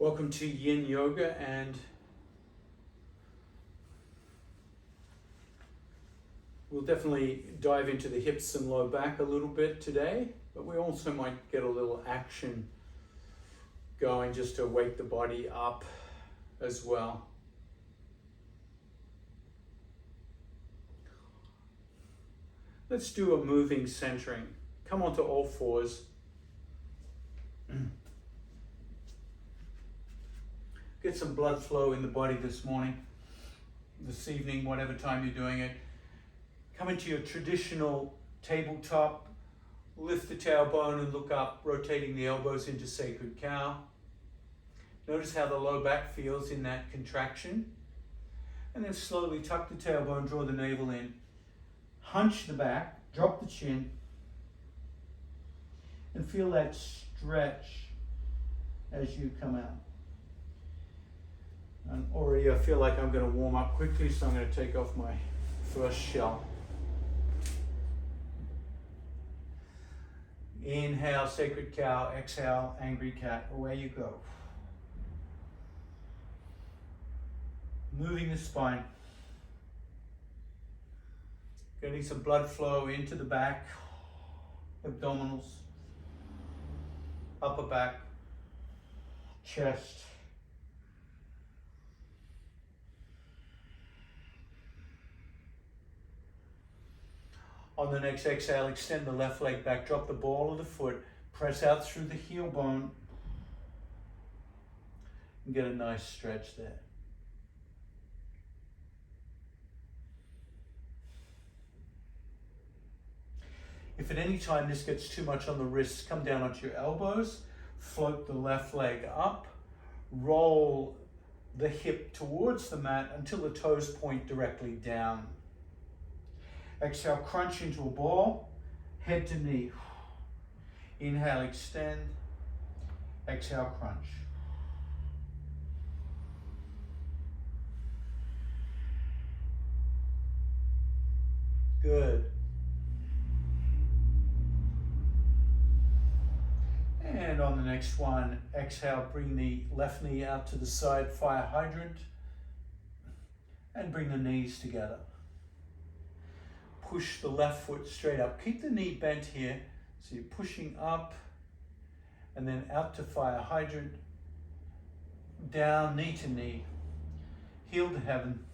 Welcome to Yin Yoga, and we'll definitely dive into the hips and low back a little bit today, but we also might get a little action going just to wake the body up as well. Let's do a moving centering. Come onto all fours. Get some blood flow in the body this morning, this evening, whatever time you're doing it. Come into your traditional tabletop, lift the tailbone and look up, rotating the elbows into sacred cow. Notice how the low back feels in that contraction. And then slowly tuck the tailbone, draw the navel in, hunch the back, drop the chin, and feel that stretch as you come out. And already I feel like I'm going to warm up quickly, so I'm going to take off my first shell. Inhale, sacred cow. Exhale, angry cat. Away you go. Moving the spine. Getting some blood flow into the back, abdominals, upper back, chest. On the next exhale, extend the left leg back, drop the ball of the foot, press out through the heel bone, and get a nice stretch there. If at any time this gets too much on the wrists, come down onto your elbows, float the left leg up, roll the hip towards the mat until the toes point directly down. Exhale, crunch into a ball, head to knee. Inhale, extend. Exhale, crunch. Good. And on the next one, exhale, bring the left knee out to the side, fire hydrant, and bring the knees together. Push the left foot straight up. Keep the knee bent here, so you're pushing up and then out to fire hydrant, down, knee to knee, heel to heaven,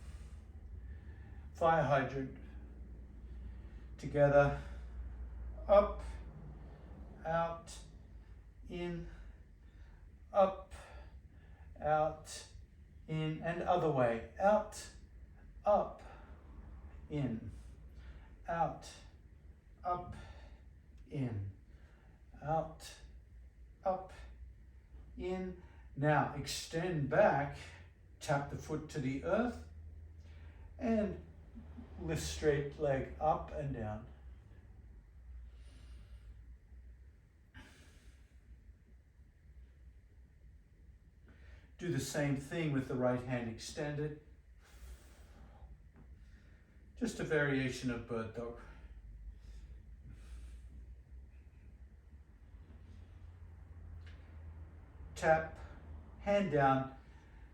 fire hydrant, together, up, out, in, up, out, in, and other way, out, up, in. Out, up, in, out, up, in. Now extend back, tap the foot to the earth, and lift straight leg up and down. Do the same thing with the right hand extended. Just a variation of bird dog. Tap, hand down,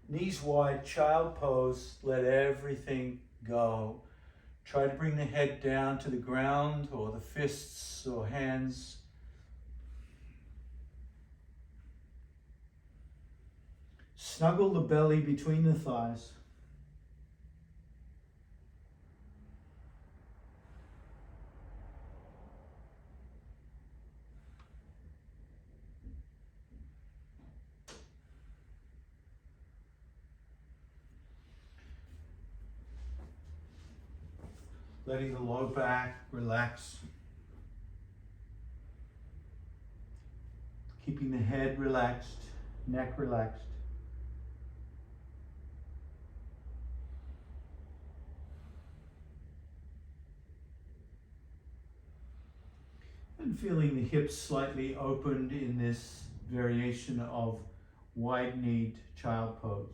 knees wide, child pose, let everything go. Try to bring the head down to the ground or the fists or hands. Snuggle the belly between the thighs. Letting the low back relax. Keeping the head relaxed, neck relaxed. And feeling the hips slightly opened in this variation of wide-kneed child pose.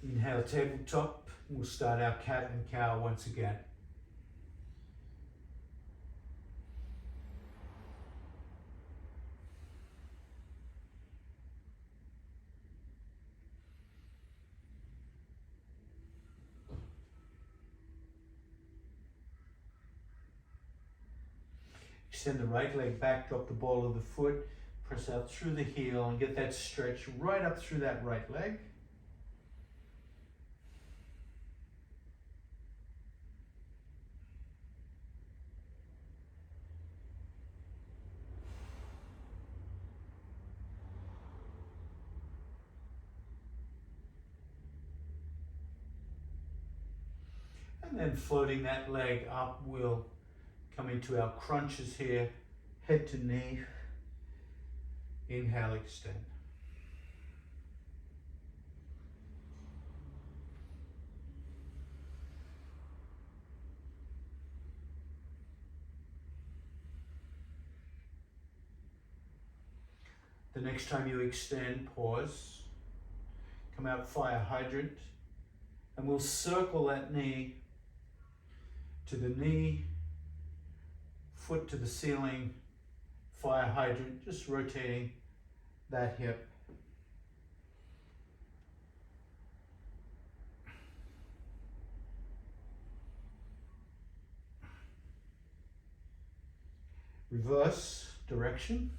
Inhale, tabletop. We'll start our cat and cow once again. Extend the right leg back, drop the ball of the foot, press out through the heel and get that stretch right up through that right leg. And then floating that leg up, we'll come into our crunches here, head to knee. Inhale, extend. The next time you extend, pause. Come out fire hydrant. And we'll circle that knee to the knee, foot to the ceiling, fire hydrant, just rotating that hip. Reverse direction.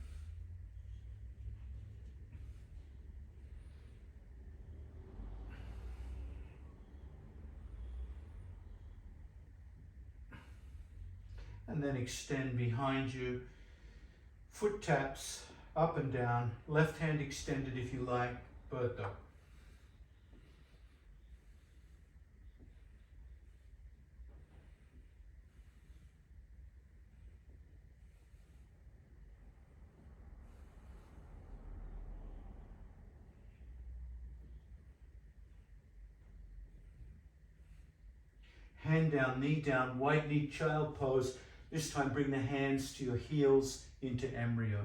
And then extend behind you. Foot taps up and down. Left hand extended if you like. Bird dog. Hand down, knee down, white knee child pose. This time bring the hands to your heels into embryo.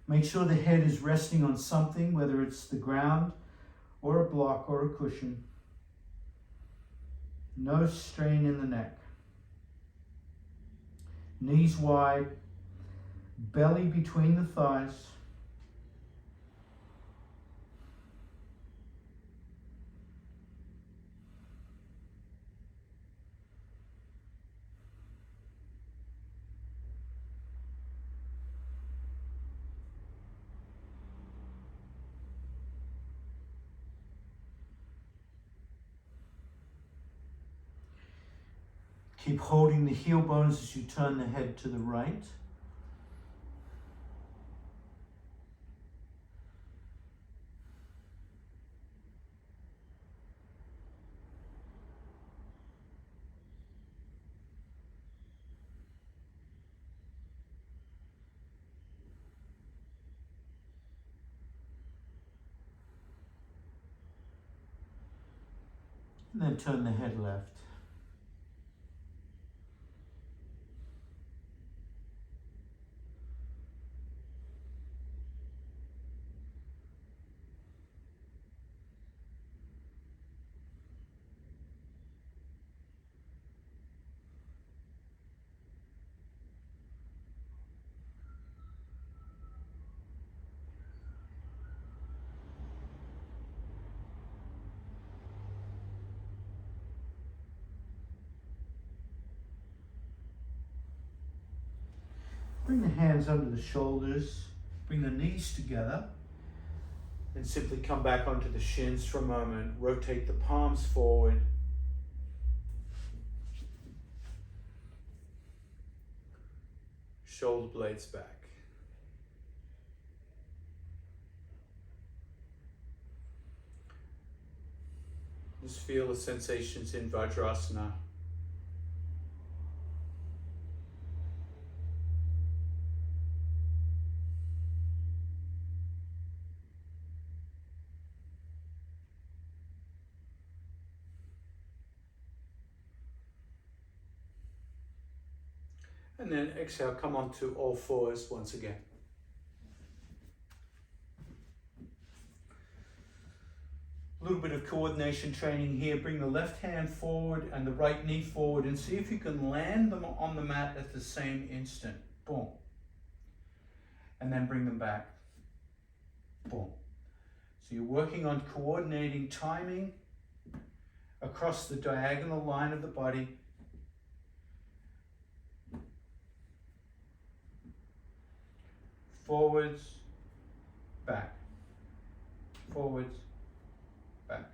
Make sure the head is resting on something, whether it's the ground or a block or a cushion. No strain in the neck. Knees wide, belly between the thighs. Keep holding the heel bones as you turn the head to the right. And then turn the head left. Bring the hands under the shoulders, bring the knees together, and simply come back onto the shins for a moment. Rotate the palms forward. Shoulder blades back. Just feel the sensations in Vajrasana. And then exhale, come onto all fours once again. little bit of coordination training here. Bring the left hand forward and the right knee forward and see if you can land them on the mat at the same instant. Boom. And then bring them back. Boom. So you're working on coordinating timing across the diagonal line of the body. Forwards, back. Forwards, back.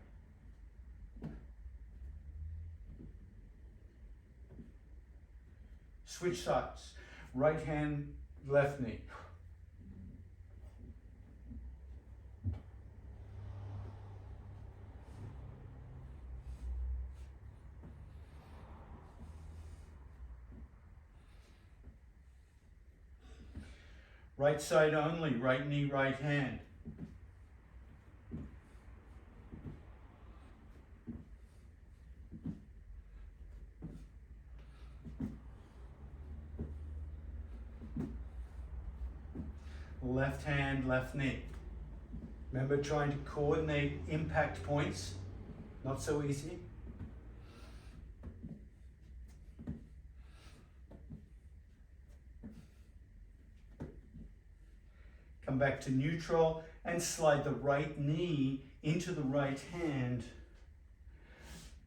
Switch sides. Right hand, left knee. Right side only, right knee, right hand. Left hand, left knee. Remember, trying to coordinate impact points, not so easy. Come back to neutral and slide the right knee into the right hand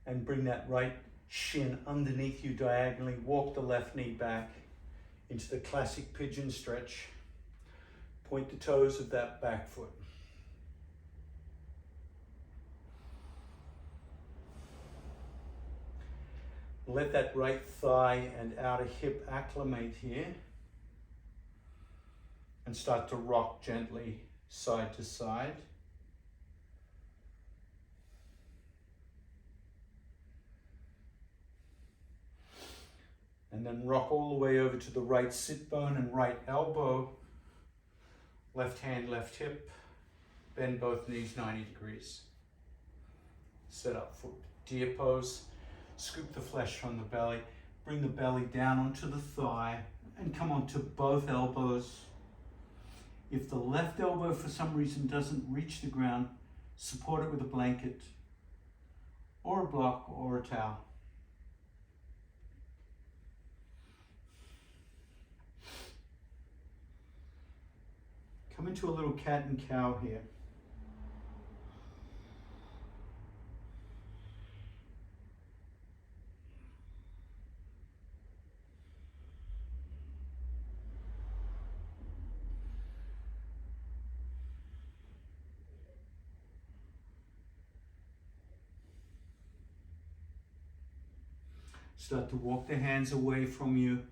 and bring that right shin underneath you diagonally. Walk the left knee back into the classic pigeon stretch. Point the toes of that back foot. Let that right thigh and outer hip acclimate here. And start to rock gently side to side. And then rock all the way over to the right sit bone and right elbow. Left hand, left hip. Bend both knees 90 degrees. Set up for deer pose. Scoop the flesh from the belly. Bring the belly down onto the thigh and come onto both elbows. If the left elbow for some reason doesn't reach the ground, support it with a blanket or a block or a towel. Come into a little cat and cow here. Start to walk the hands away from you,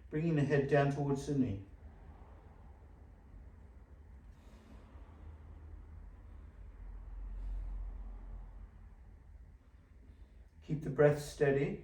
bringing the head down towards the knee. Keep the breath steady.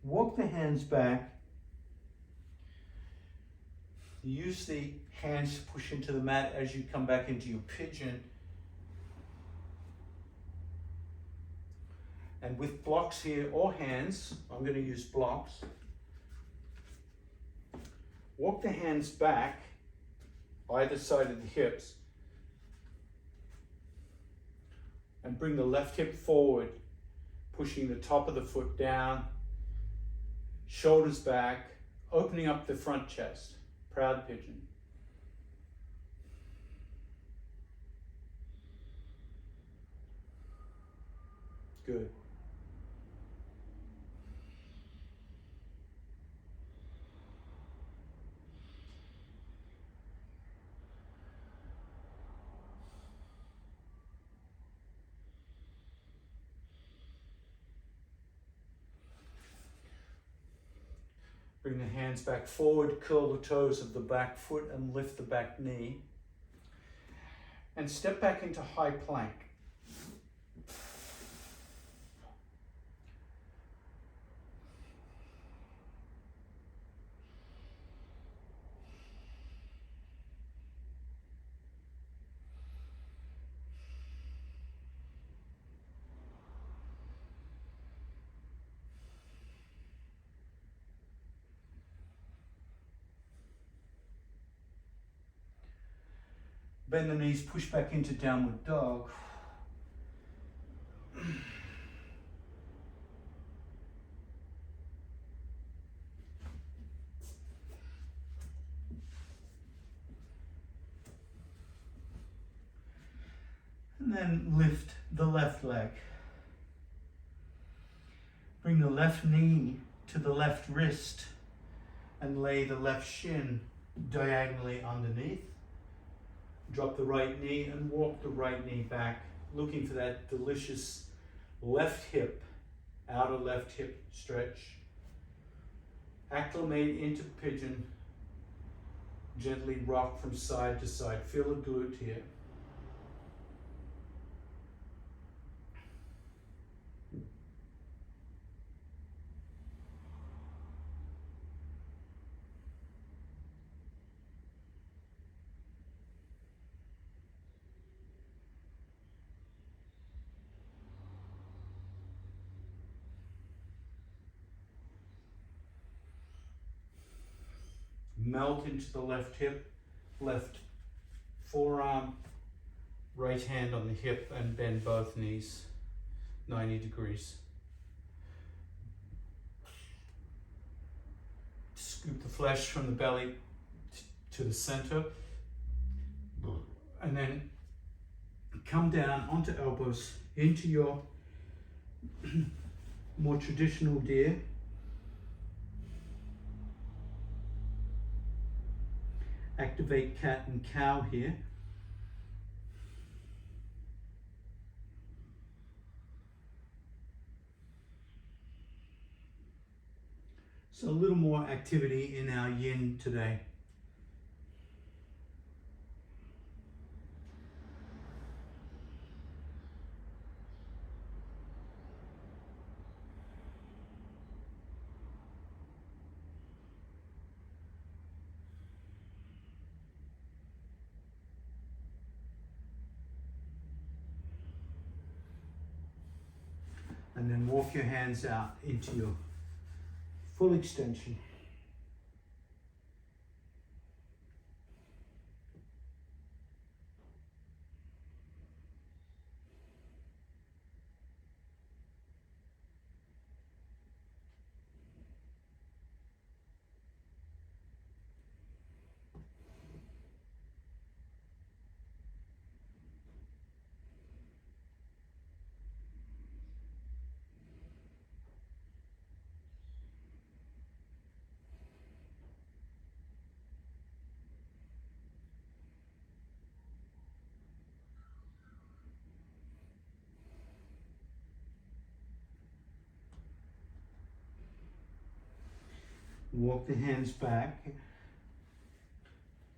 Walk the hands back. Use the hands to push into the mat as you come back into your pigeon. And with blocks here or hands, I'm going to use blocks. Walk the hands back, either side of the hips. And bring the left hip forward, pushing the top of the foot down. Shoulders back, opening up the front chest. Proud pigeon. Good. Bring the hands back forward, curl the toes of the back foot and lift the back knee. And step back into high plank. Bend the knees, push back into downward dog. And then lift the left leg. Bring the left knee to the left wrist and lay the left shin diagonally underneath. Drop the right knee and walk the right knee back, looking for that delicious left hip, outer left hip stretch. Acclimate into pigeon. Gently rock from side to side. Feel a glute here. Melt into the left hip, left forearm, right hand on the hip, and bend both knees 90 degrees. Scoop the flesh from the belly to the center, and then come down onto elbows into your more traditional deer. Activate cat and cow here. So a little more activity in our yin today. And then walk your hands out into your full extension. Walk the hands back,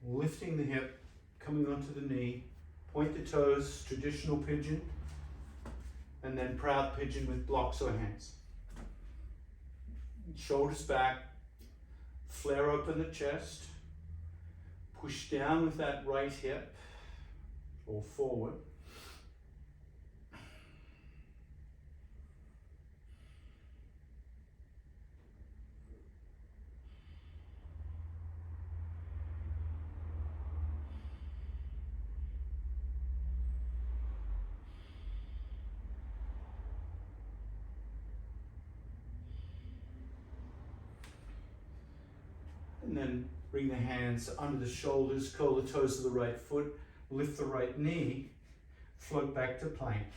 lifting the hip, coming onto the knee, point the toes, traditional pigeon, and then proud pigeon with blocks or hands. Shoulders back, flare open the chest, push down with that right hip, or forward. And then bring the hands under the shoulders, curl the toes of the right foot, lift the right knee, float back to plank.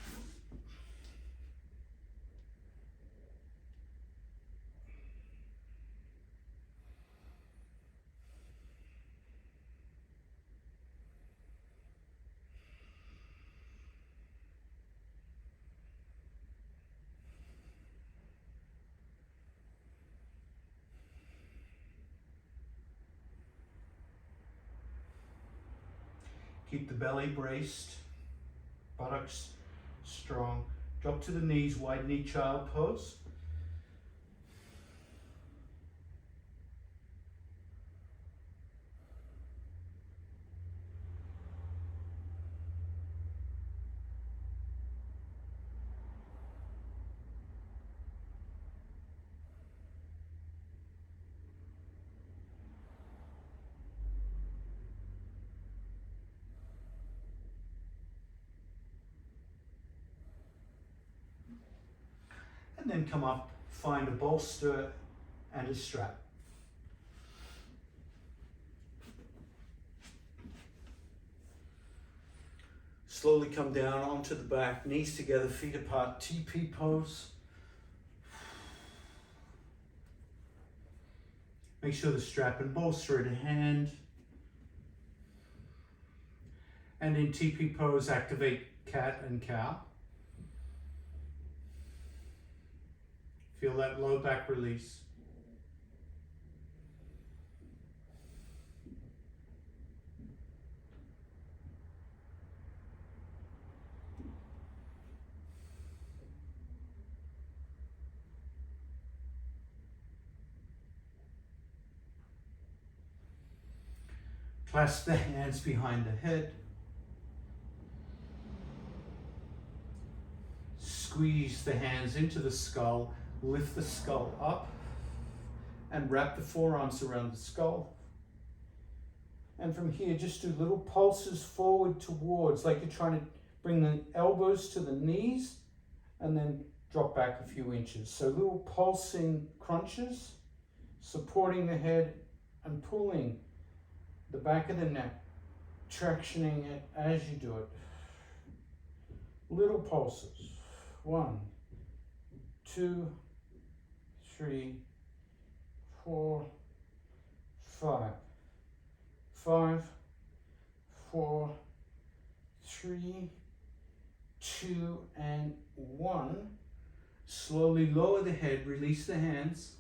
Keep the belly braced, buttocks strong. Drop to the knees, wide knee child pose. And then come up, find a bolster and a strap. Slowly come down onto the back, knees together, feet apart, TP pose. Make sure the strap and bolster at hand. And in TP pose, activate cat and cow. Feel that low back release. Clasp the hands behind the head. Squeeze the hands into the skull. Lift the skull up and wrap the forearms around the skull. And from here, just do little pulses forward towards, like you're trying to bring the elbows to the knees and then drop back a few inches. So little pulsing crunches, supporting the head and pulling the back of the neck, tractioning it as you do it. Little pulses. 1, 2, 3, 4, 5. 5, 4, 3, 2, and 1. Slowly lower the head, release the hands.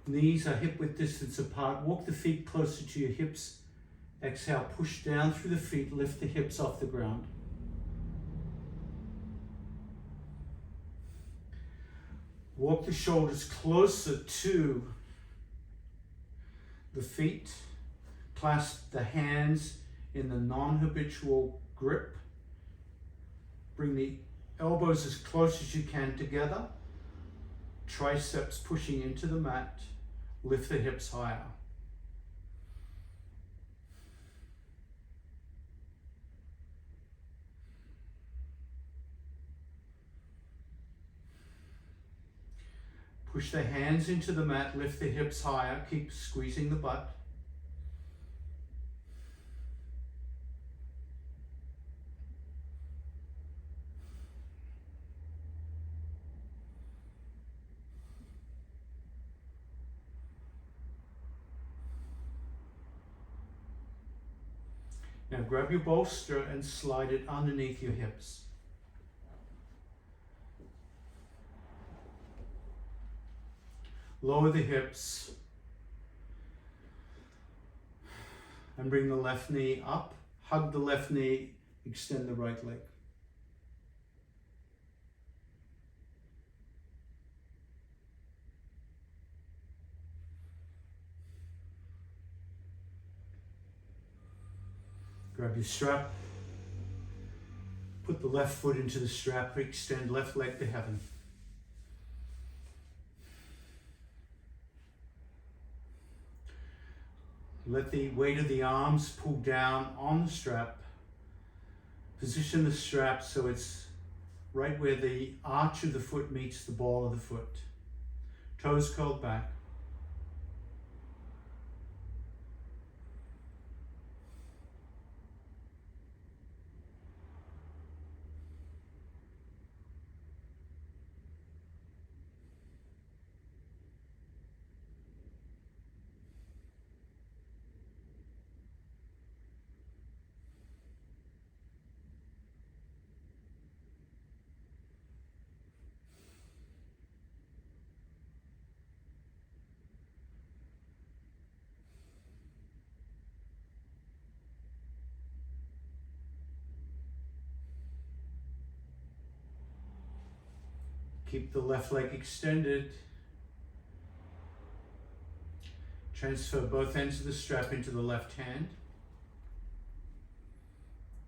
Knees are hip width distance apart. Walk the feet closer to your hips. Exhale, push down through the feet, lift the hips off the ground. Walk the shoulders closer to the feet. Clasp the hands in the non-habitual grip. Bring the elbows as close as you can together. Triceps pushing into the mat. Lift the hips higher. Push the hands into the mat, lift the hips higher, keep squeezing the butt. Now grab your bolster and slide it underneath your hips. Lower the hips and bring the left knee up. Hug the left knee, extend the right leg. Grab your strap, put the left foot into the strap, extend left leg to heaven. Let the weight of the arms pull down on the strap. Position the strap so it's right where the arch of the foot meets the ball of the foot. Toes curled back. Keep the left leg extended. Transfer both ends of the strap into the left hand.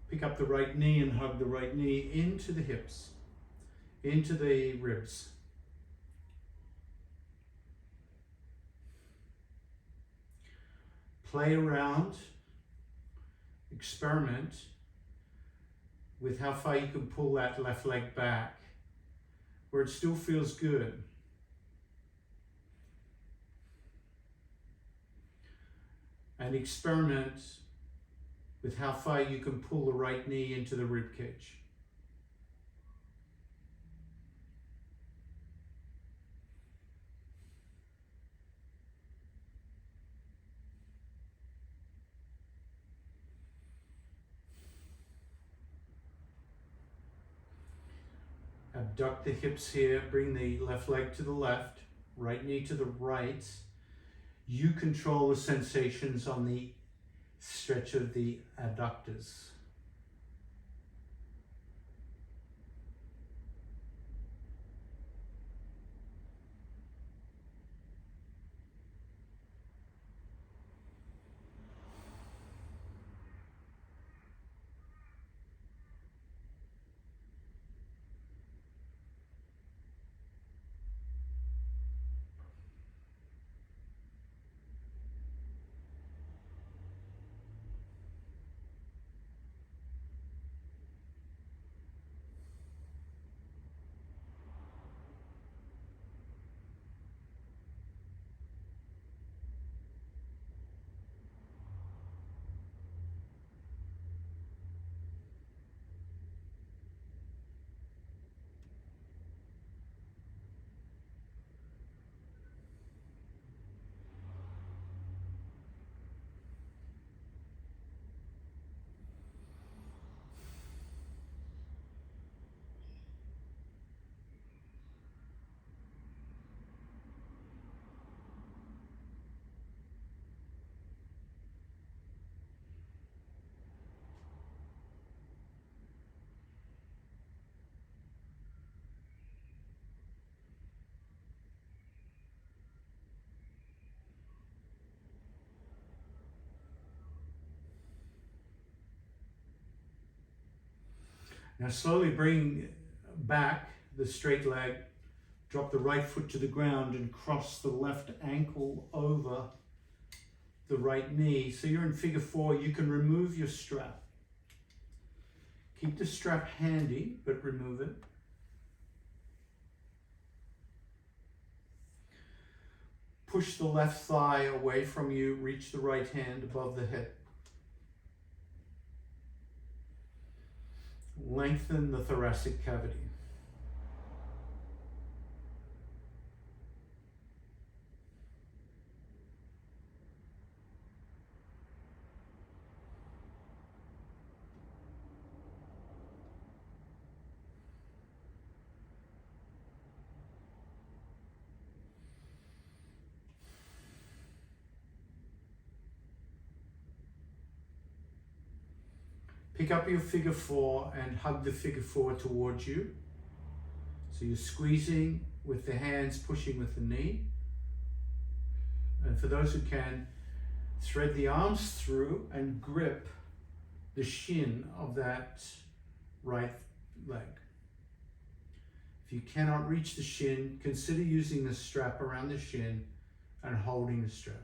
Pick up the right knee and hug the right knee into the hips, into the ribs. Play around, experiment with how far you can pull that left leg back, where it still feels good. And experiment with how far you can pull the right knee into the rib cage. Abduct the hips here, bring the left leg to the left, right knee to the right. You control the sensations on the stretch of the adductors. Now slowly bring back the straight leg, drop the right foot to the ground and cross the left ankle over the right knee. So you're in figure 4, you can remove your strap. Keep the strap handy, but remove it. Push the left thigh away from you, reach the right hand above the hip. Lengthen the thoracic cavity. Pick up your figure 4 and hug the figure 4 towards you. So you're squeezing with the hands, pushing with the knee. And for those who can, thread the arms through and grip the shin of that right leg. If you cannot reach the shin, consider using the strap around the shin and holding the strap.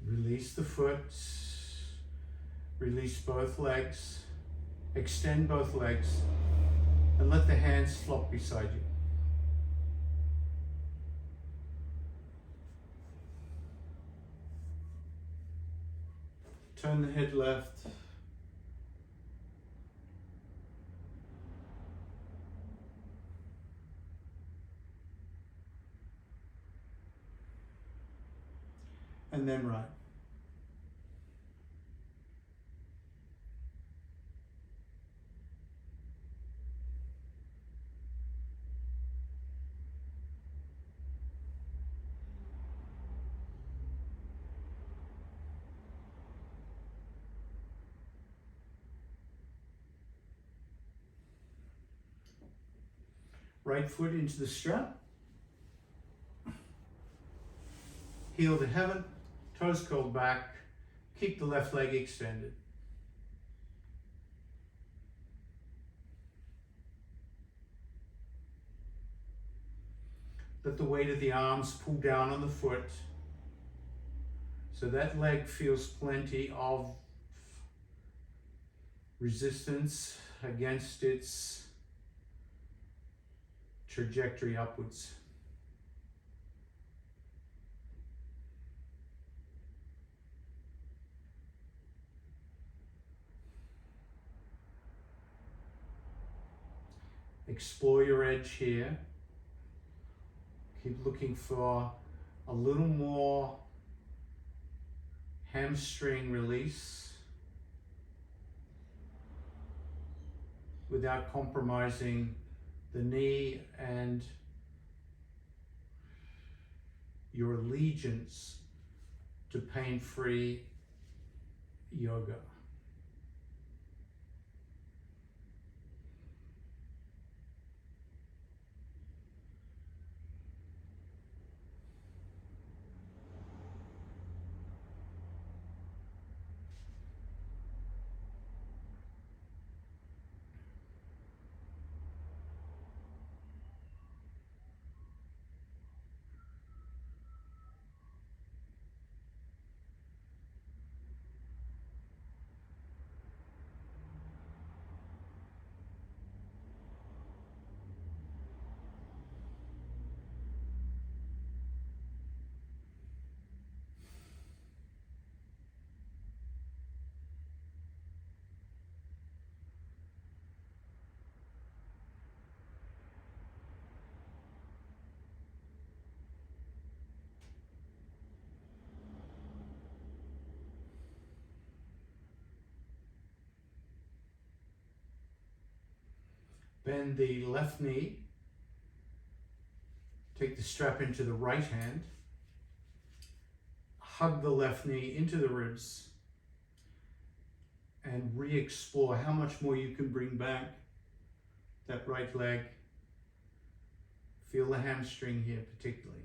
Release the foot, release both legs, extend both legs, and let the hands flop beside you. Turn the head left. And then right. Right foot into the strap. Heel to heaven, toes curled back. Keep the left leg extended. Let the weight of the arms pull down on the foot so that leg feels plenty of resistance against its trajectory upwards. Explore your edge here. Keep looking for a little more hamstring release without compromising the knee and your allegiance to pain-free yoga. Bend the left knee. Take the strap into the right hand. Hug the left knee into the ribs and re-explore how much more you can bring back that right leg. Feel the hamstring here particularly.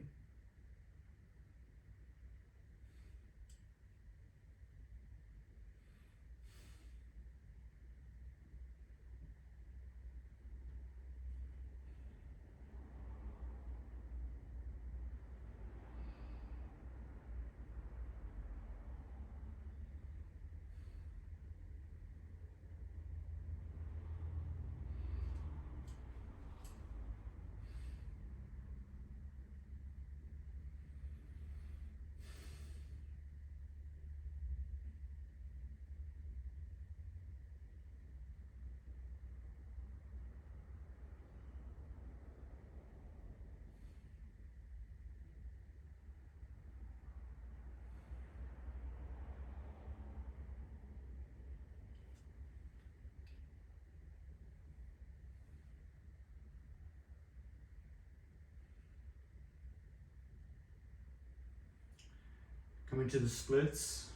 Come into the splits.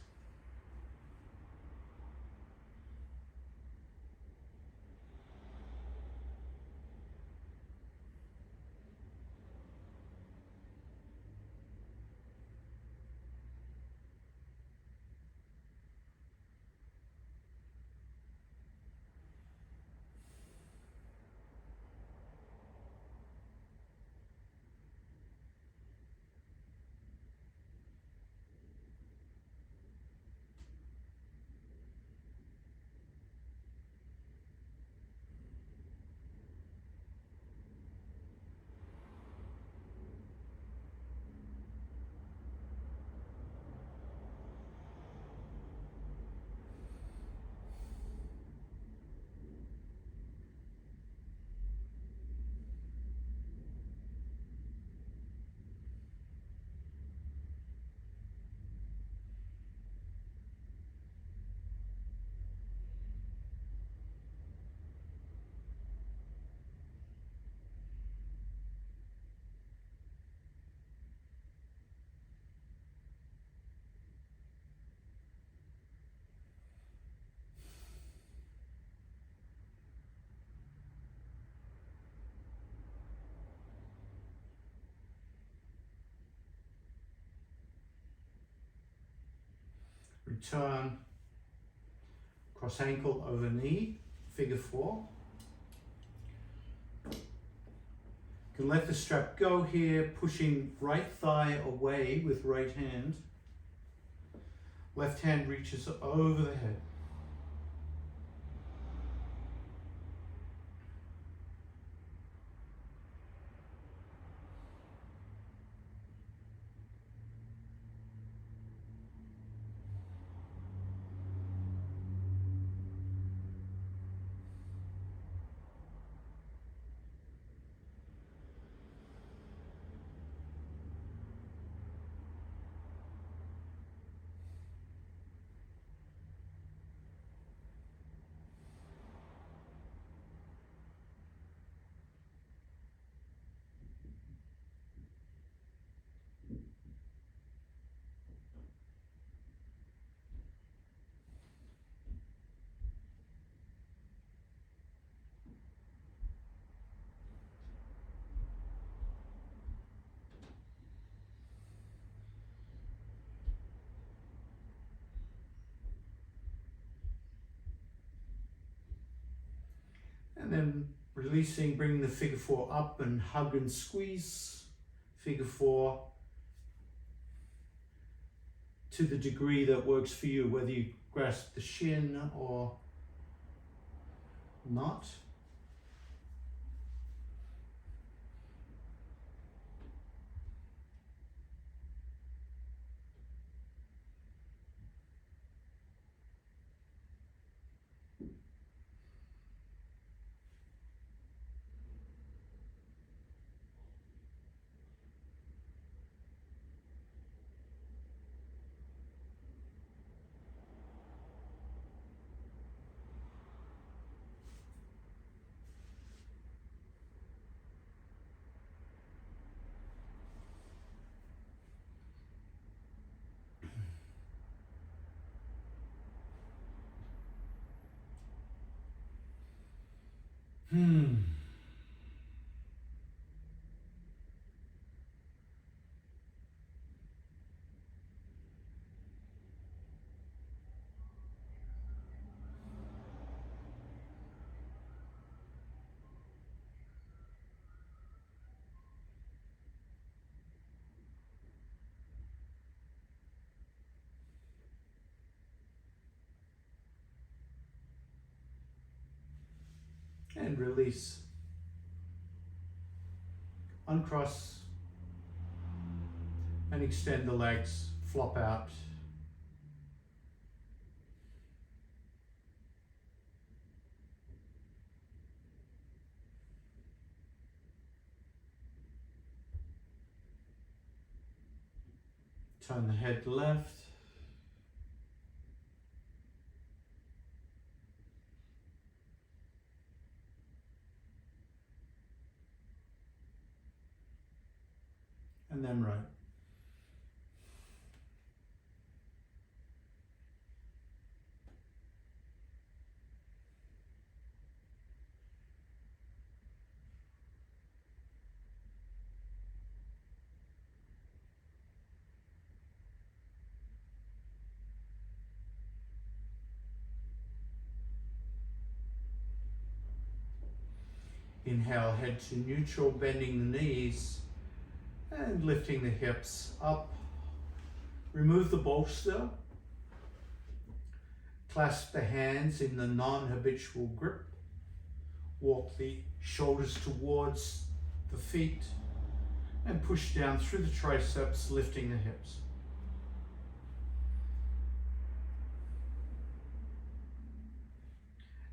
Return, cross ankle over knee, figure 4. You can let the strap go here, pushing right thigh away with right hand. Left hand reaches over the head. And then releasing, bringing the figure 4 up and hug and squeeze. Figure 4 to the degree that works for you, whether you grasp the shin or not. And release. Uncross and extend the legs, flop out. Turn the head left. And then right. Inhale, head to neutral, bending the knees and lifting the hips up. Remove the bolster. Clasp the hands in the non-habitual grip. Walk the shoulders towards the feet and push down through the triceps, lifting the hips.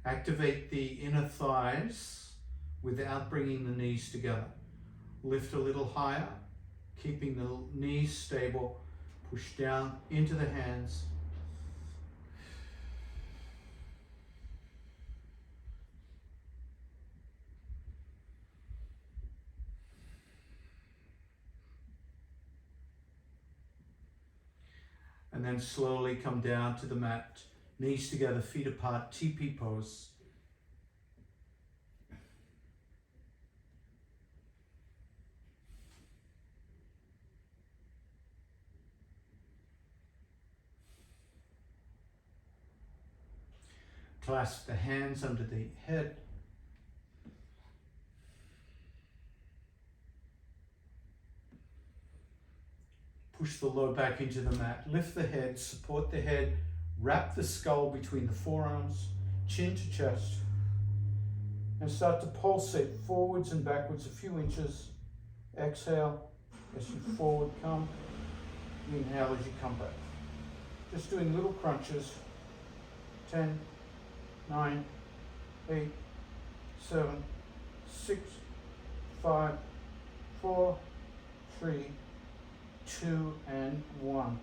Activate the inner thighs without bringing the knees together. Lift a little higher, keeping the knees stable. Push down into the hands. And then slowly come down to the mat, knees together, feet apart, TP pose. Clasp the hands under the head. Push the low back into the mat. Lift the head, support the head. Wrap the skull between the forearms, chin to chest. And start to pulsate forwards and backwards a few inches. Exhale as you forward come. Inhale as you come back. Just doing little crunches. 10, 9, 8, 7, 6, 5, 4, 3, 2, and 1.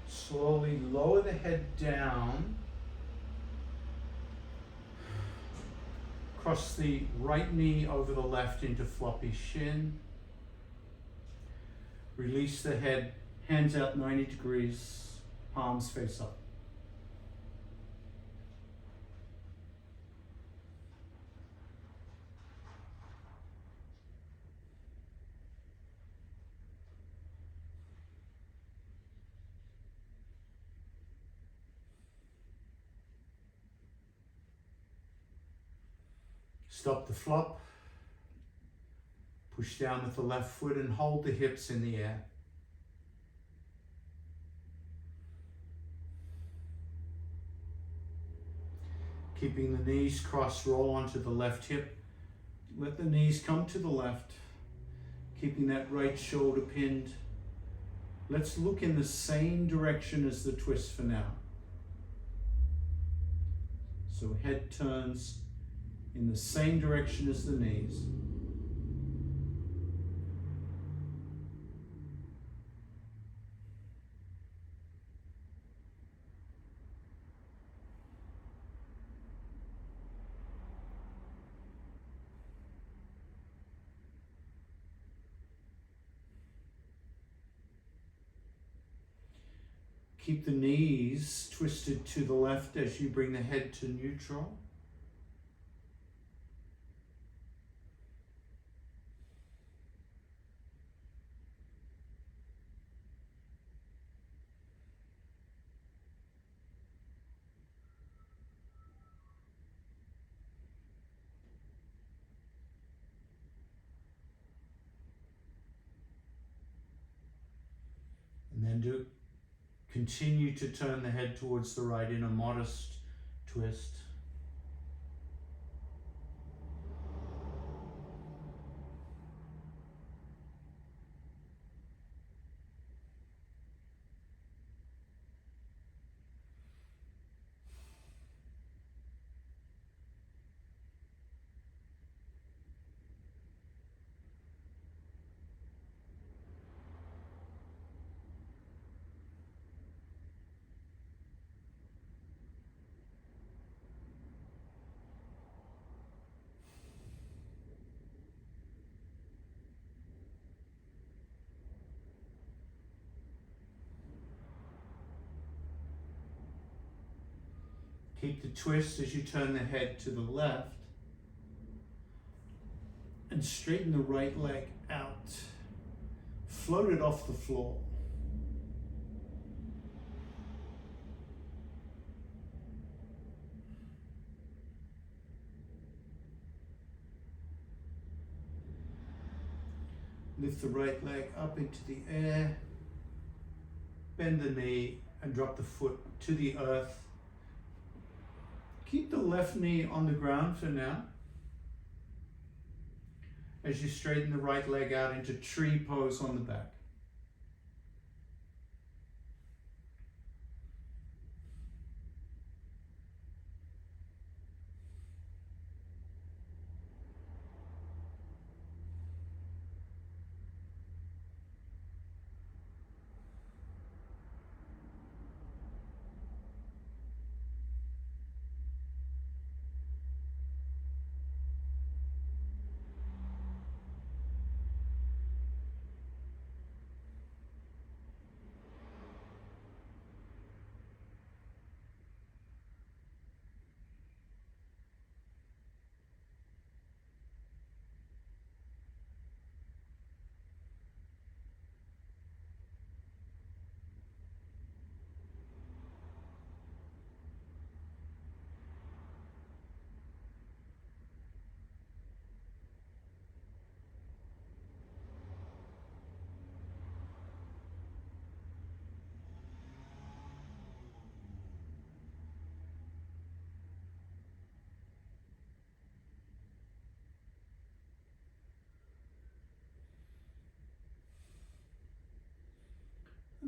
Slowly lower the head down. Cross the right knee over the left into floppy shin. Release the head, hands out 90 degrees, palms face up. Stop the flop. Push down with the left foot and hold the hips in the air. Keeping the knees crossed, roll onto the left hip. Let the knees come to the left. Keeping that right shoulder pinned. Let's look in the same direction as the twist for now. So head turns in the same direction as the knees. Keep the knees twisted to the left as you bring the head to neutral. And then continue to turn the head towards the right in a modest twist. Keep the twist as you turn the head to the left and straighten the right leg out. Float it off the floor. Lift the right leg up into the air. Bend the knee and drop the foot to the earth. Keep the left knee on the ground for now. As you straighten the right leg out into tree pose on the back.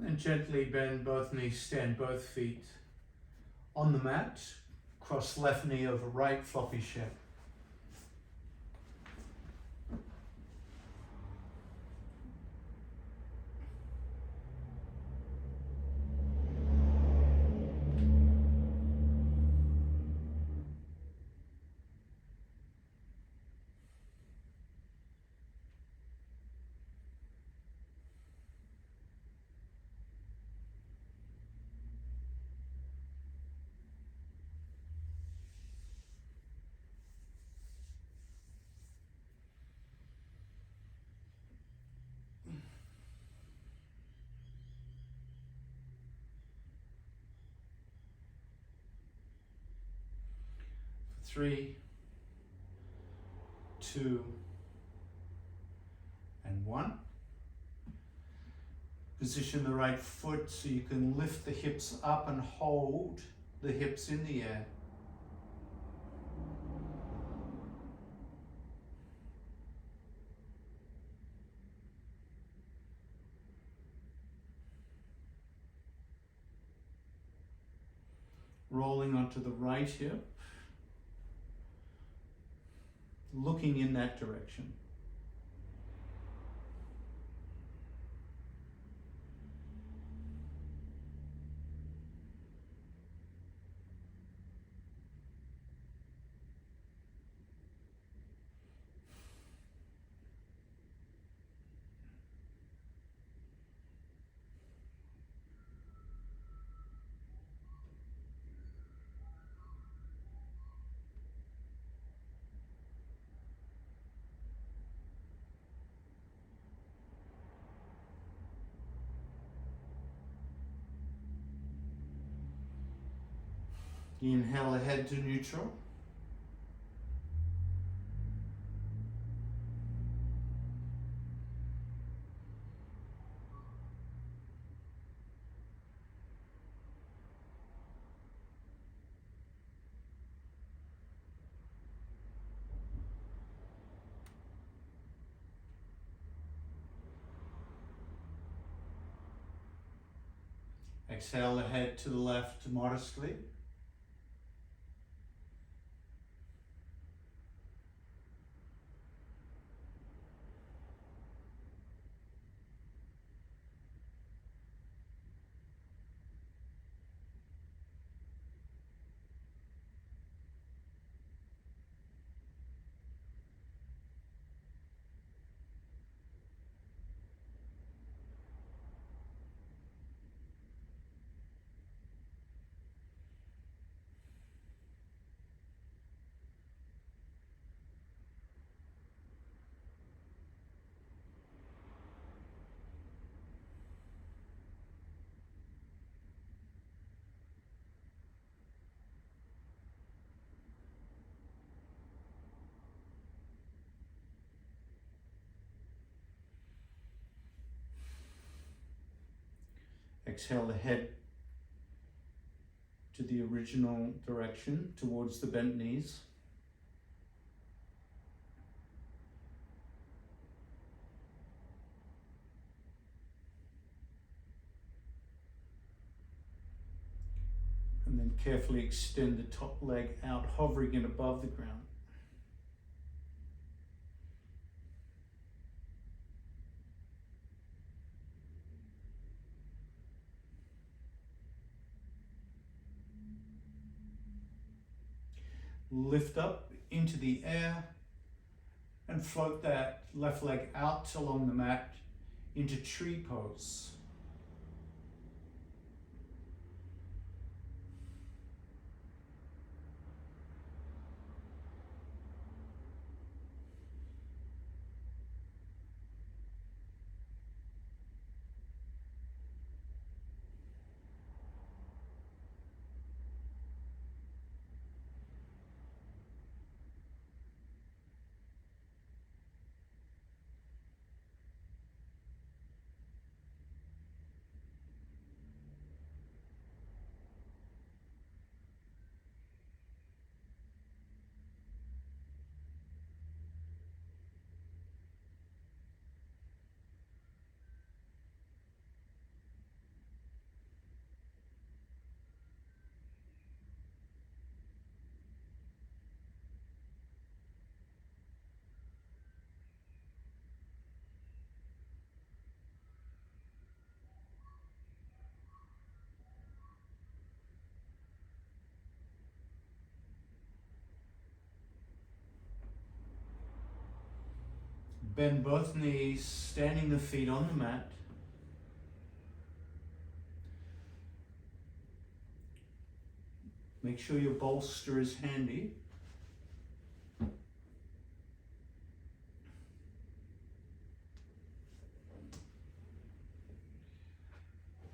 And gently bend both knees, stand both feet on the mat. Cross left knee over right, floppy shape. Three, two, and one. Position the right foot so you can lift the hips up and hold the hips in the air. Rolling onto the right hip. Looking in that direction. Inhale ahead to neutral. Exhale ahead to the left modestly. Exhale the head to the original direction, towards the bent knees. And then carefully extend the top leg out, hovering it above the ground. Lift up into the air and float that left leg out along the mat into tree pose. Bend both knees, standing the feet on the mat. Make sure your bolster is handy.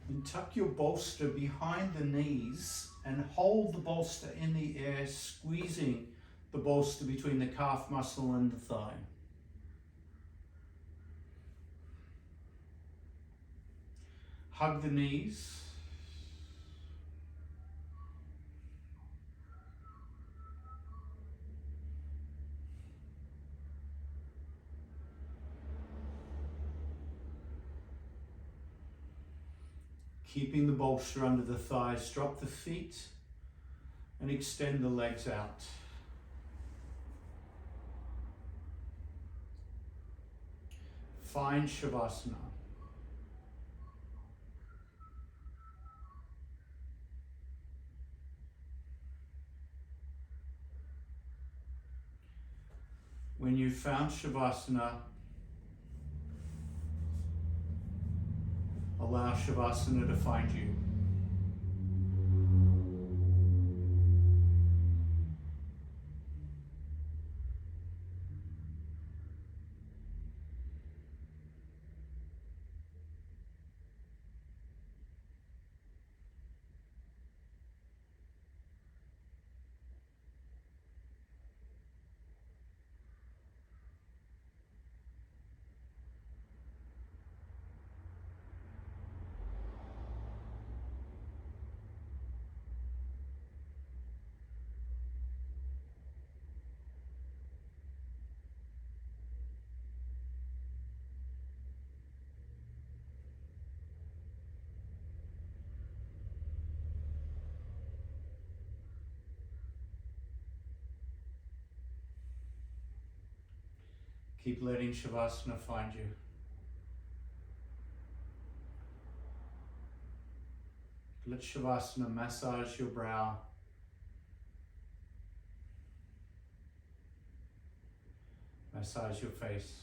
And tuck your bolster behind the knees and hold the bolster in the air, squeezing the bolster between the calf muscle and the thigh. Hug the knees. Keeping the bolster under the thighs, drop the feet and extend the legs out. Find Shavasana. When you've found Shavasana, allow Shavasana to find you. Keep letting Shavasana find you. Let Shavasana massage your brow. Massage your face.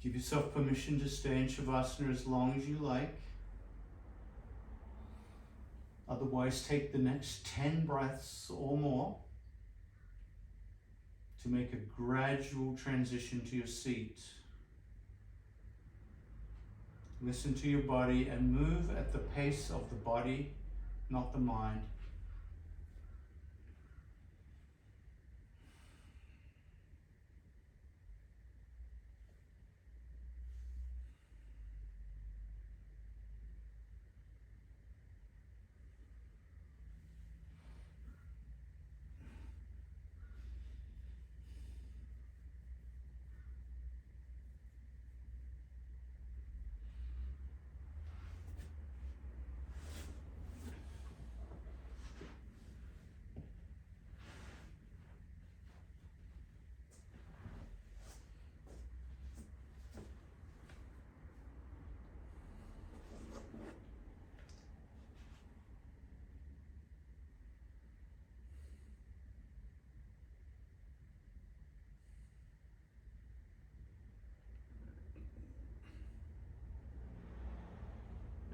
Give yourself permission to stay in Shavasana as long as you like. Otherwise, take the next 10 breaths or more to make a gradual transition to your seat. Listen to your body and move at the pace of the body, not the mind.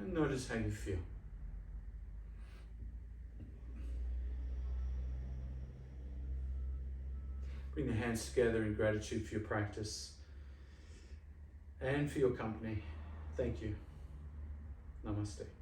And notice how you feel. Bring the hands together in gratitude for your practice and for your company. Thank you. Namaste.